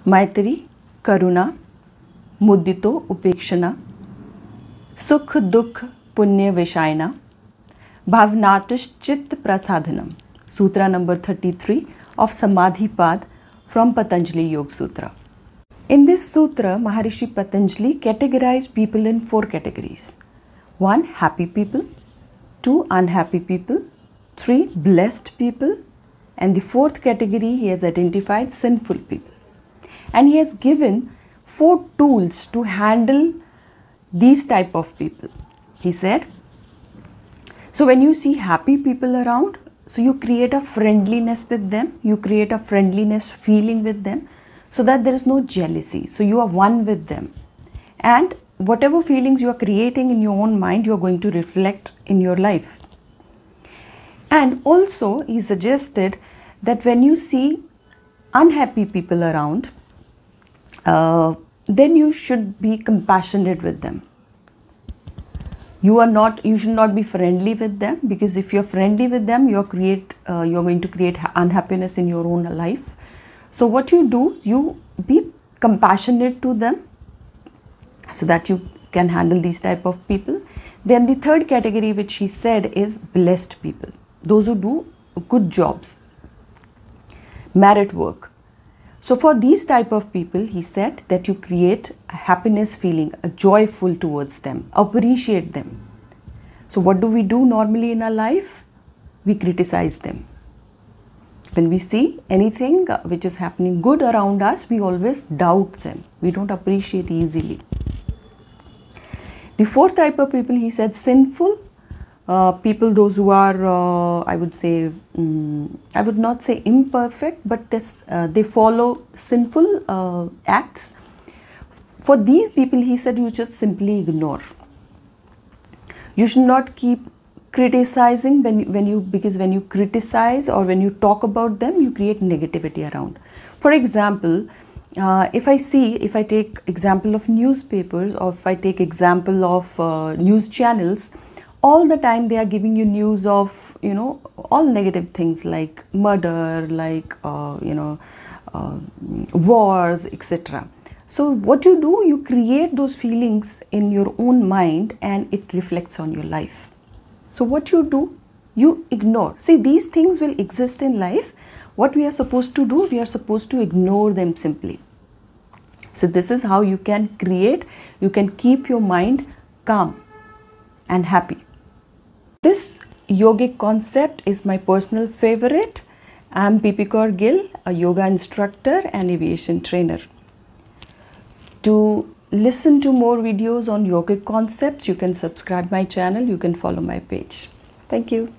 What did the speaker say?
मैत्री, करुणा, मुदितो उपेक्षणा, सुख दुख पुण्य विषायना, भावनातुश्चित्त प्रसाधनम. Sutra number 33 of Samadhipad from Patanjali Yoga Sutra. In this sutra, Maharishi Patanjali categorized people in 4 categories. 1. Happy people. 2. Unhappy people. 3. Blessed people. And the 4th category he has identified sinful people. And he has given 4 tools to handle these type of people. He said, so when you see happy people around, so you create a friendliness with them, you create a friendliness feeling with them, so that there is no jealousy. So you are one with them. And whatever feelings you are creating in your own mind, you are going to reflect in your life. And also he suggested that when you see unhappy people around, then you should be compassionate with them. You should not be friendly with them, because if you're friendly with them, you're going to create unhappiness in your own life. So what you do, you be compassionate to them so that you can handle these type of people. Then the 3rd category which he said is blessed people, those who do good jobs, merit work. So for these type of people, he said that you create a happiness feeling, a joyful towards them, appreciate them. So what do we do normally in our life? We criticize them. When we see anything which is happening good around us, we always doubt them. We don't appreciate easily. The 4th type of people, he said, sinful people, those who are, I would not say imperfect, but they follow sinful acts. For these people, he said, you just simply ignore. You should not keep criticizing because when you criticize or when you talk about them, you create negativity around. For example, if I take example of newspapers, or if I take example of news channels, all the time they are giving you news of, all negative things like murder, like, wars, etc. So what you do, you create those feelings in your own mind and it reflects on your life. So what you do, you ignore. See, these things will exist in life. What we are supposed to do, we are supposed to ignore them simply. So this is how you can keep your mind calm and happy. This yogic concept is my personal favorite. I am P.P. Kaur Gill, a yoga instructor and aviation trainer. To listen to more videos on yogic concepts, you can subscribe my channel, you can follow my page. Thank you.